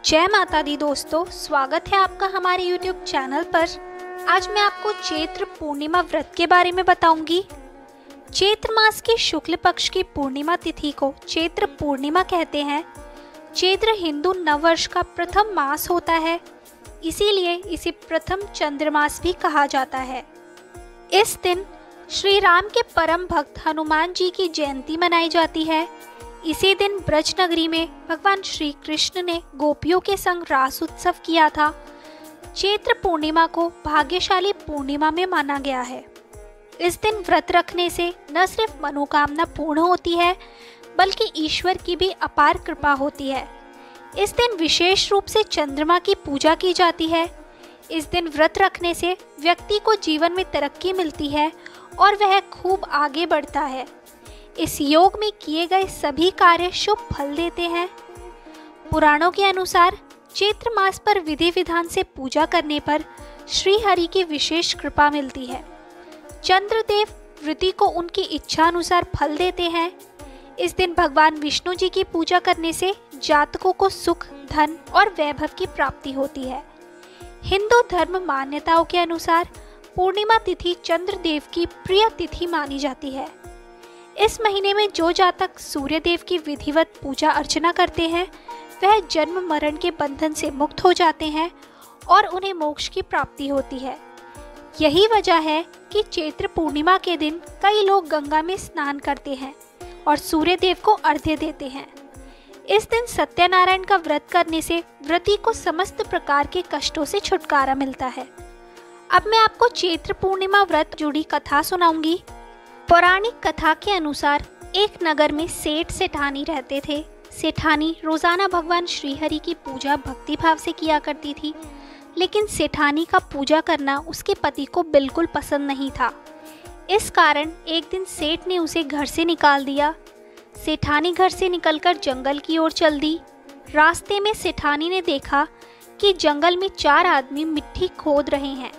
जय माता दी दोस्तों, स्वागत है आपका हमारे YouTube चैनल पर। आज मैं आपको चैत्र पूर्णिमा व्रत के बारे में बताऊंगी। चैत्र मास की शुक्ल पक्ष की पूर्णिमा तिथि को चैत्र पूर्णिमा कहते हैं। चैत्र हिंदू नववर्ष का प्रथम मास होता है, इसीलिए इसे प्रथम चंद्रमास भी कहा जाता है। इस दिन श्री राम के परम भक्त हनुमान जी की जयंती मनाई जाती है। इसी दिन ब्रज नगरी में भगवान श्री कृष्ण ने गोपियों के संग रास उत्सव किया था। चैत्र पूर्णिमा को भाग्यशाली पूर्णिमा में माना गया है। इस दिन व्रत रखने से न सिर्फ मनोकामना पूर्ण होती है, बल्कि ईश्वर की भी अपार कृपा होती है। इस दिन विशेष रूप से चंद्रमा की पूजा की जाती है। इस दिन व्रत रखने से व्यक्ति को जीवन में तरक्की मिलती है और वह खूब आगे बढ़ता है। इस योग में किए गए सभी कार्य शुभ फल देते हैं। पुराणों के अनुसार चैत्र मास पर विधि विधान से पूजा करने पर श्री हरि की विशेष कृपा मिलती है। चंद्रदेव वृत्ति को उनकी इच्छा अनुसार फल देते हैं। इस दिन भगवान विष्णु जी की पूजा करने से जातकों को सुख, धन और वैभव की प्राप्ति होती है। हिंदू धर्म मान्यताओं के अनुसार पूर्णिमा तिथि चंद्रदेव की प्रिय तिथि मानी जाती है। इस महीने में जो जातक सूर्य देव की विधिवत पूजा अर्चना करते हैं, वह जन्म मरण के बंधन से मुक्त हो जाते हैं और उन्हें मोक्ष की प्राप्ति होती है। यही वजह है कि चैत्र पूर्णिमा के दिन कई लोग गंगा में स्नान करते हैं और सूर्य देव को अर्घ्य देते हैं। इस दिन सत्यनारायण का व्रत करने से व्रती को समस्त प्रकार के कष्टों से छुटकारा मिलता है। अब मैं आपको चैत्र पूर्णिमा व्रत जुड़ी कथा सुनाऊंगी। पौराणिक कथा के अनुसार एक नगर में सेठ सेठानी रहते थे। सेठानी रोजाना भगवान श्रीहरि की पूजा भक्ति भाव से किया करती थी, लेकिन सेठानी का पूजा करना उसके पति को बिल्कुल पसंद नहीं था। इस कारण एक दिन सेठ ने उसे घर से निकाल दिया। सेठानी घर से निकलकर जंगल की ओर चल दी। रास्ते में सेठानी ने देखा कि जंगल में 4 आदमी मिट्टी खोद रहे हैं।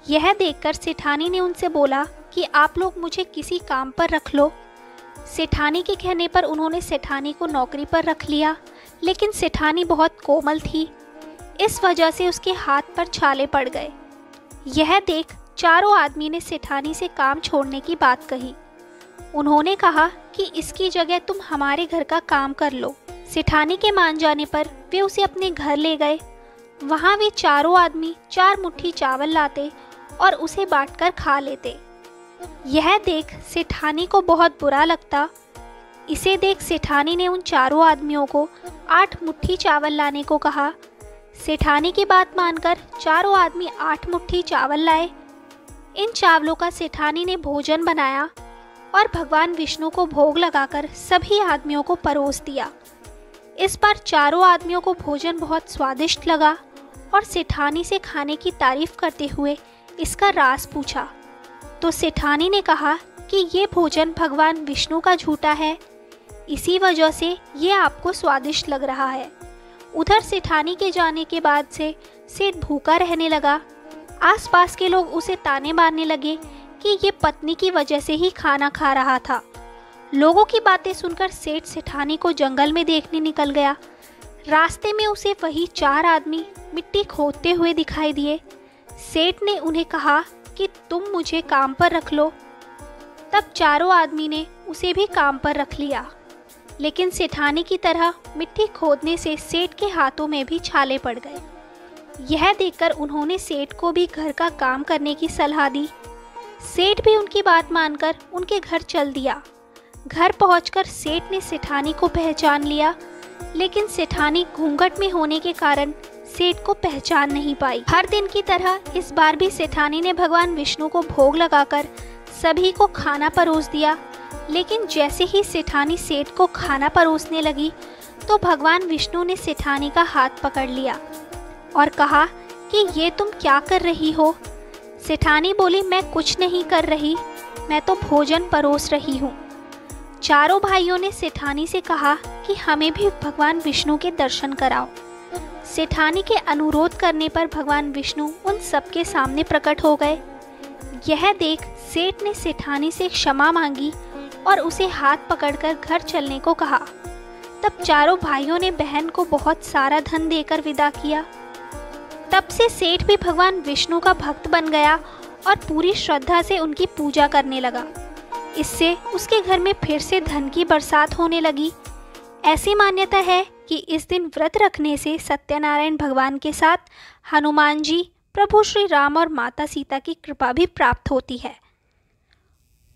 यह देखकर सेठानी ने उनसे बोला कि आप लोग मुझे किसी काम पर रख लो। सेठानी के कहने पर उन्होंने सेठानी को नौकरी पर रख लिया, लेकिन सेठानी बहुत कोमल थी, इस वजह से उसके हाथ पर छाले पड़ गए। यह देख चारों आदमी ने सेठानी से काम छोड़ने की बात कही। उन्होंने कहा कि इसकी जगह तुम हमारे घर का काम कर लो। सेठानी के मान जाने पर वे उसे अपने घर ले गए। वहाँ वे चारों आदमी 4 मुट्ठी चावल लाते और उसे बांटकर खा लेते। यह देख सेठानी को बहुत बुरा लगता। इसे देख सेठानी ने उन चारों आदमियों को 8 मुट्ठी चावल लाने को कहा। सेठानी की बात मानकर चारों आदमी 8 मुट्ठी चावल लाए। इन चावलों का सेठानी ने भोजन बनाया और भगवान विष्णु को भोग लगाकर सभी आदमियों को परोस दिया। इस बार चारों आदमियों को भोजन बहुत स्वादिष्ट लगा और सेठानी से खाने की तारीफ करते हुए इसका राज पूछा, तो सेठानी ने कहा कि ये भोजन भगवान विष्णु का झूठा है, इसी वजह से ये आपको स्वादिष्ट लग रहा है। उधर सेठानी के जाने के बाद से सेठ भूखा रहने लगा। आसपास के लोग उसे ताने मारने लगे कि ये पत्नी की वजह से ही खाना खा रहा था। लोगों की बातें सुनकर सेठ सेठानी को जंगल में देखने निकल गया। रास्ते में उसे वही 4 आदमी मिट्टी खोदते हुए दिखाई दिए। सेठ ने उन्हें कहा कि तुम मुझे काम पर रख लो। तब चारों आदमी ने उसे भी काम पर रख लिया, लेकिन सेठानी की तरह मिट्टी खोदने से सेठ के हाथों में भी छाले पड़ गए। यह देखकर उन्होंने सेठ को भी घर का काम करने की सलाह दी। सेठ भी उनकी बात मानकर उनके घर चल दिया। घर पहुंचकर सेठ ने सेठानी को पहचान लिया, लेकिन सेठानी घूंघट में होने के कारण सेठ को पहचान नहीं पाई। हर दिन की तरह इस बार भी सेठानी ने भगवान विष्णु को भोग लगाकर सभी को खाना परोस दिया, लेकिन जैसे ही सेठानी सेठ को खाना परोसने लगी तो भगवान विष्णु ने सेठानी का हाथ पकड़ लिया और कहा कि ये तुम क्या कर रही हो। सेठानी बोली, मैं कुछ नहीं कर रही, मैं तो भोजन परोस रही हूँ। चारों भाइयों ने सेठानी से कहा कि हमें भी भगवान विष्णु के दर्शन कराओ। सेठानी के अनुरोध करने पर भगवान विष्णु उन सबके सामने प्रकट हो गए। यह देख सेठ ने सेठानी से क्षमा मांगी और उसे हाथ पकड़कर घर चलने को कहा। तब चारों भाइयों ने बहन को बहुत सारा धन देकर विदा किया। तब से सेठ भी भगवान विष्णु का भक्त बन गया और पूरी श्रद्धा से उनकी पूजा करने लगा। इससे उसके घर में फिर से धन की बरसात होने लगी। ऐसी मान्यता है कि इस दिन व्रत रखने से सत्यनारायण भगवान के साथ हनुमान जी, प्रभु श्री राम और माता सीता की कृपा भी प्राप्त होती है।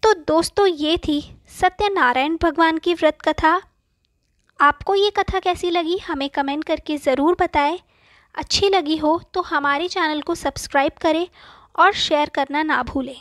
तो दोस्तों, ये थी सत्यनारायण भगवान की व्रत कथा। आपको ये कथा कैसी लगी हमें कमेंट करके ज़रूर बताएं। अच्छी लगी हो तो हमारे चैनल को सब्सक्राइब करें और शेयर करना ना भूलें।